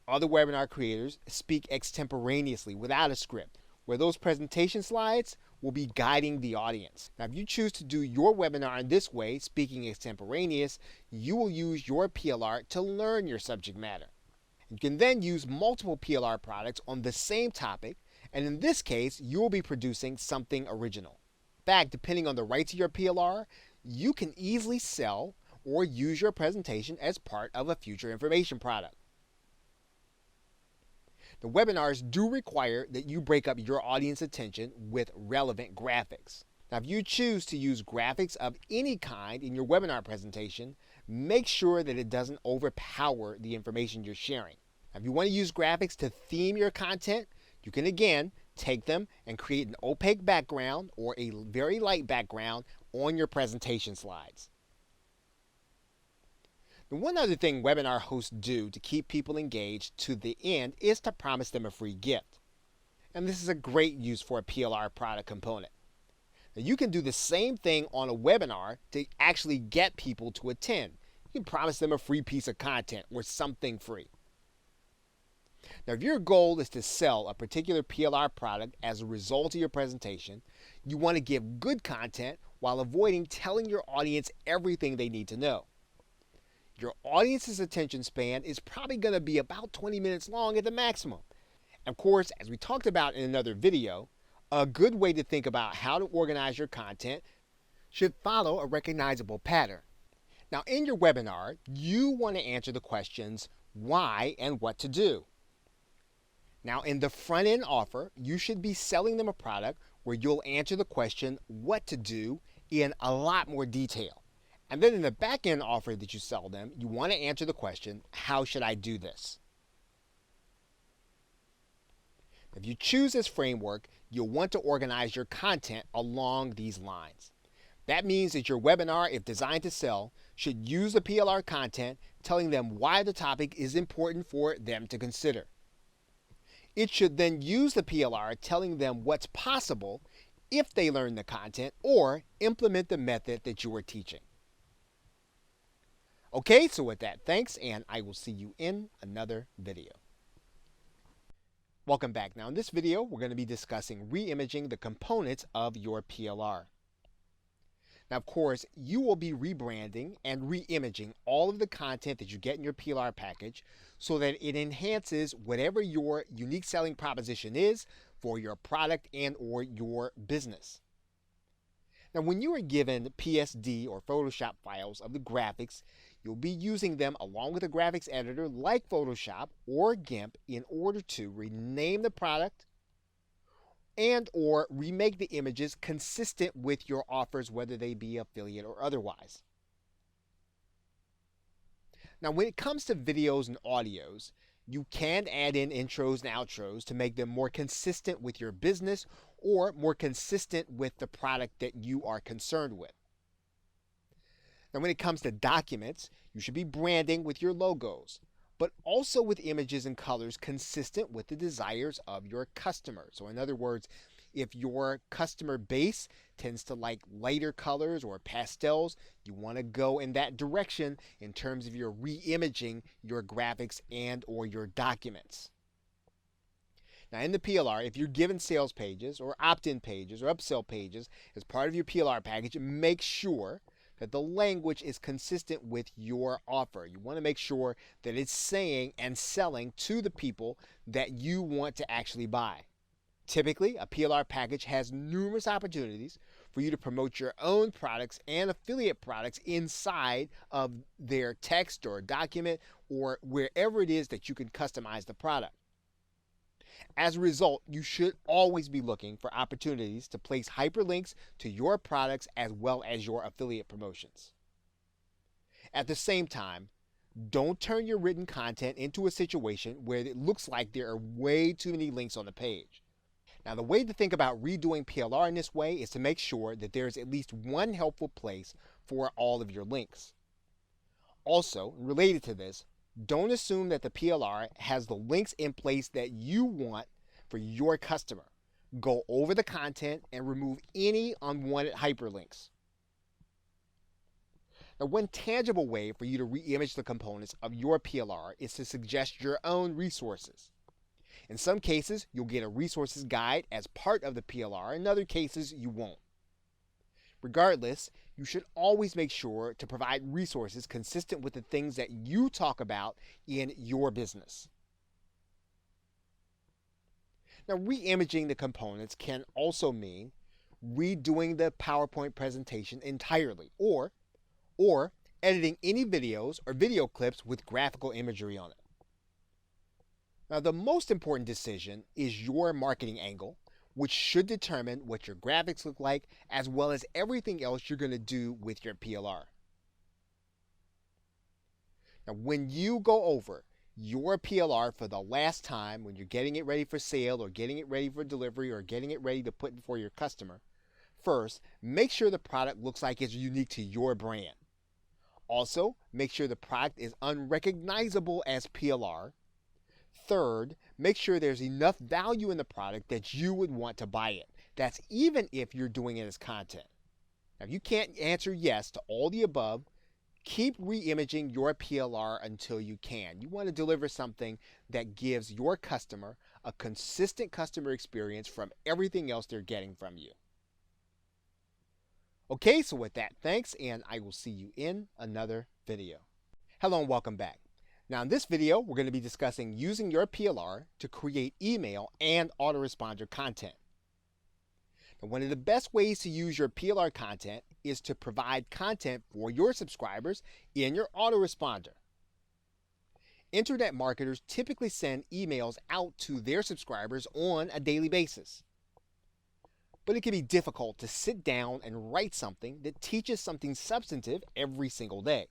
Speaker 1: Other webinar creators speak extemporaneously without a script, where those presentation slides will be guiding the audience. Now, if you choose to do your webinar in this way, speaking extemporaneous, you will use your PLR to learn your subject matter. You can then use multiple PLR products on the same topic, and in this case, you will be producing something original. In fact, depending on the rights of your PLR, you can easily sell or use your presentation as part of a future information product. The webinars do require that you break up your audience attention with relevant graphics. Now, if you choose to use graphics of any kind in your webinar presentation, make sure that it doesn't overpower the information you're sharing. Now, if you want to use graphics to theme your content, you can again take them and create an opaque background or a very light background on your presentation slides. The one other thing webinar hosts do to keep people engaged to the end is to promise them a free gift. And this is a great use for a PLR product component. Now, you can do the same thing on a webinar to actually get people to attend. You can promise them a free piece of content or something free. Now, if your goal is to sell a particular PLR product as a result of your presentation, you want to give good content while avoiding telling your audience everything they need to know. Your audience's attention span is probably going to be about 20 minutes long at the maximum. Of course, as we talked about in another video, a good way to think about how to organize your content should follow a recognizable pattern. Now, in your webinar, you want to answer the questions why and what to do. Now, in the front-end offer, you should be selling them a product where you'll answer the question what to do in a lot more detail. And then in the back-end offer that you sell them, you want to answer the question, how should I do this? If you choose this framework, you'll want to organize your content along these lines. That means that your webinar, if designed to sell, should use the PLR content, telling them why the topic is important for them to consider. It should then use the PLR telling them what's possible if they learn the content or implement the method that you are teaching. Okay, so with that, thanks, and I will see you in another video. Welcome back. Now in this video, we're going to be discussing re-imaging the components of your PLR. Now, of course, you will be rebranding and re-imaging all of the content that you get in your PLR package so that it enhances whatever your unique selling proposition is for your product and or your business. Now, when you are given PSD or Photoshop files of the graphics, you'll be using them along with a graphics editor like Photoshop or GIMP in order to rename the product and or remake the images consistent with your offers, whether they be affiliate or otherwise. Now, when it comes to videos and audios, you can add in intros and outros to make them more consistent with your business or more consistent with the product that you are concerned with. Now, when it comes to documents, you should be branding with your logos, but also with images and colors consistent with the desires of your customers. So in other words, if your customer base tends to like lighter colors or pastels, you want to go in that direction in terms of your re-imaging your graphics and or your documents. Now in the PLR, if you're given sales pages or opt-in pages or upsell pages as part of your PLR package, make sure that the language is consistent with your offer. You want to make sure that it's saying and selling to the people that you want to actually buy. Typically, a PLR package has numerous opportunities for you to promote your own products and affiliate products inside of their text or document or wherever it is that you can customize the product. As a result, you should always be looking for opportunities to place hyperlinks to your products as well as your affiliate promotions. At the same time, don't turn your written content into a situation where it looks like there are way too many links on the page. Now, the way to think about redoing PLR in this way is to make sure that there is at least one helpful place for all of your links. Also, related to this, don't assume that the PLR has the links in place that you want for your customer. Go over the content and remove any unwanted hyperlinks. Now, one tangible way for you to re-image the components of your PLR is to suggest your own resources. In some cases, you'll get a resources guide as part of the PLR. In other cases, you won't. Regardless, you should always make sure to provide resources consistent with the things that you talk about in your business. Now, re-imaging the components can also mean redoing the PowerPoint presentation entirely, or editing any videos or video clips with graphical imagery on it. Now, the most important decision is your marketing angle, which should determine what your graphics look like, as well as everything else you're going to do with your PLR. Now, when you go over your PLR for the last time, when you're getting it ready for sale or getting it ready for delivery or getting it ready to put before your customer, first, make sure the product looks like it's unique to your brand. Also, make sure the product is unrecognizable as PLR. Third, make sure there's enough value in the product that you would want to buy it. That's even if you're doing it as content. Now, if you can't answer yes to all the above, keep re-imaging your PLR until you can. You want to deliver something that gives your customer a consistent customer experience from everything else they're getting from you. Okay, so with that, thanks, and I will see you in another video. Hello and welcome back. Now in this video, we're going to be discussing using your PLR to create email and autoresponder content. Now, one of the best ways to use your PLR content is to provide content for your subscribers in your autoresponder. Internet marketers typically send emails out to their subscribers on a daily basis. But it can be difficult to sit down and write something that teaches something substantive every single day.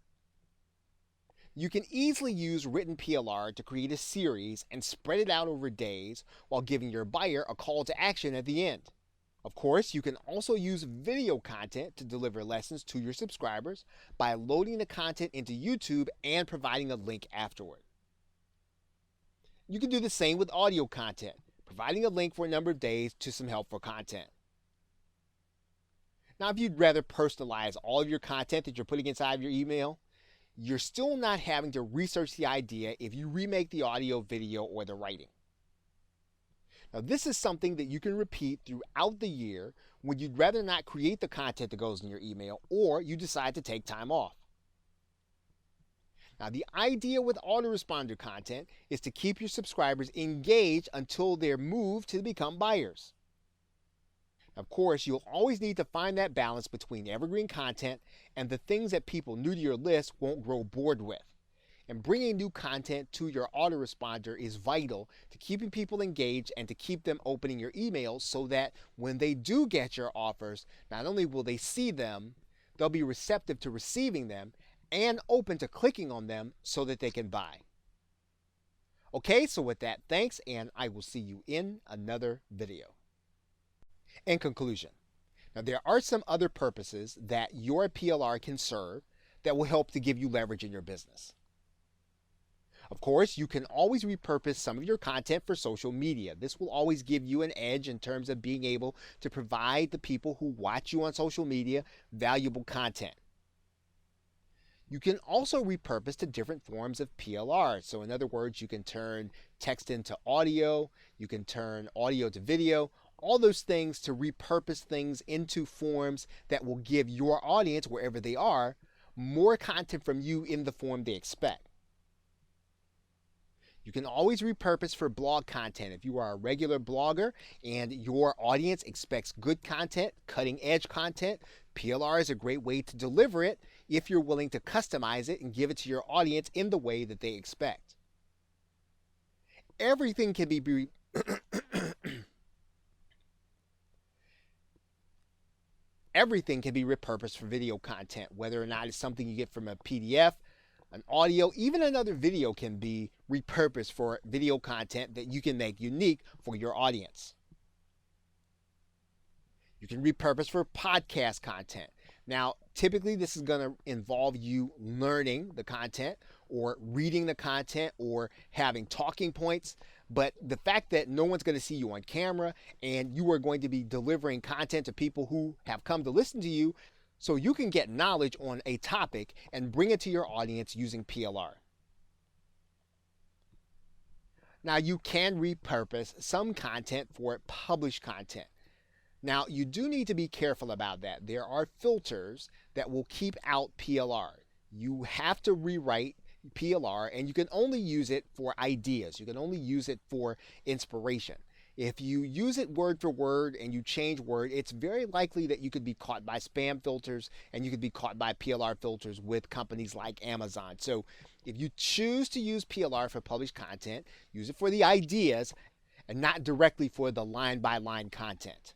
Speaker 1: You can easily use written PLR to create a series and spread it out over days while giving your buyer a call to action at the end. Of course, you can also use video content to deliver lessons to your subscribers by loading the content into YouTube and providing a link afterward. You can do the same with audio content, providing a link for a number of days to some helpful content. Now, if you'd rather personalize all of your content that you're putting inside of your email, you're still not having to research the idea if you remake the audio, video, or the writing. Now, this is something that you can repeat throughout the year when you'd rather not create the content that goes in your email or you decide to take time off. Now, the idea with autoresponder content is to keep your subscribers engaged until they're moved to become buyers. Of course, you'll always need to find that balance between evergreen content and the things that people new to your list won't grow bored with. And bringing new content to your autoresponder is vital to keeping people engaged and to keep them opening your emails so that when they do get your offers, not only will they see them, they'll be receptive to receiving them and open to clicking on them so that they can buy. Okay, so with that, thanks, and I will see you in another video. In conclusion, now there are some other purposes that your PLR can serve that will help to give you leverage in your business. Of course, you can always repurpose some of your content for social media. This will always give you an edge in terms of being able to provide the people who watch you on social media valuable content. You can also repurpose to different forms of PLR. So in other words, you can turn text into audio, you can turn audio to video, all those things to repurpose things into forms that will give your audience, wherever they are, more content from you in the form they expect. You can always repurpose for blog content. If you are a regular blogger and your audience expects good content, cutting edge content, PLR is a great way to deliver it if you're willing to customize it and give it to your audience in the way that they expect. Everything can be Everything can be repurposed for video content, whether or not it's something you get from a PDF, an audio, even another video can be repurposed for video content that you can make unique for your audience. You can repurpose for podcast content. Now, typically this is going to involve you learning the content or reading the content or having talking points. But the fact that no one's going to see you on camera and you are going to be delivering content to people who have come to listen to you, So you can get knowledge on a topic and bring it to your audience using PLR. Now you can repurpose some content for published content. Now you do need to be careful about that. There are filters that will keep out PLR. You have to rewrite PLR and you can only use it for ideas. You can only use it for inspiration. If you use it word for word and you change word, it's very likely that you could be caught by spam filters and you could be caught by PLR filters with companies like Amazon. So if you choose to use PLR for published content, use it for the ideas and not directly for the line by line content.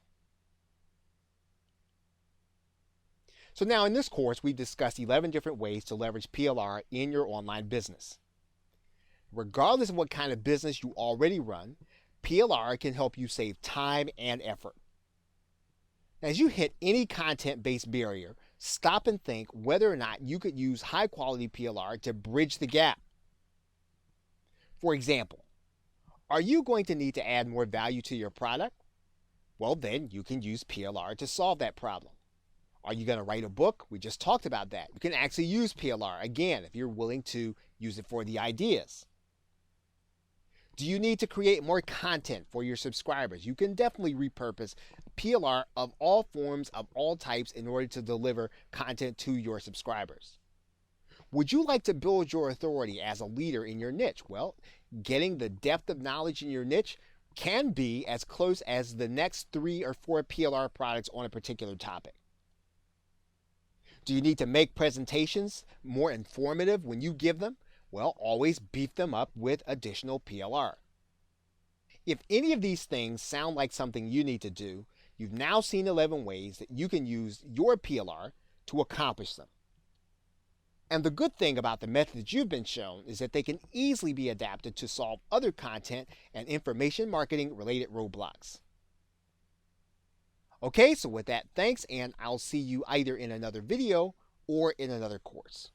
Speaker 1: So now in this course, we've discussed 11 different ways to leverage PLR in your online business. Regardless of what kind of business you already run, PLR can help you save time and effort. As you hit any content-based barrier, stop and think whether or not you could use high-quality PLR to bridge the gap. For example, are you going to need to add more value to your product? Well, then you can use PLR to solve that problem. Are you going to write a book? We just talked about that. You can actually use PLR, again, if you're willing to use it for the ideas. Do you need to create more content for your subscribers? You can definitely repurpose PLR of all forms, of all types, in order to deliver content to your subscribers. Would you like to build your authority as a leader in your niche? Well, getting the depth of knowledge in your niche can be as close as the next 3 or 4 PLR products on a particular topic. Do you need to make presentations more informative when you give them? Well, always beef them up with additional PLR. If any of these things sound like something you need to do, you've now seen 11 ways that you can use your PLR to accomplish them. And the good thing about the methods you've been shown is that they can easily be adapted to solve other content and information marketing related roadblocks. Okay, so with that, thanks, and I'll see you either in another video or in another course.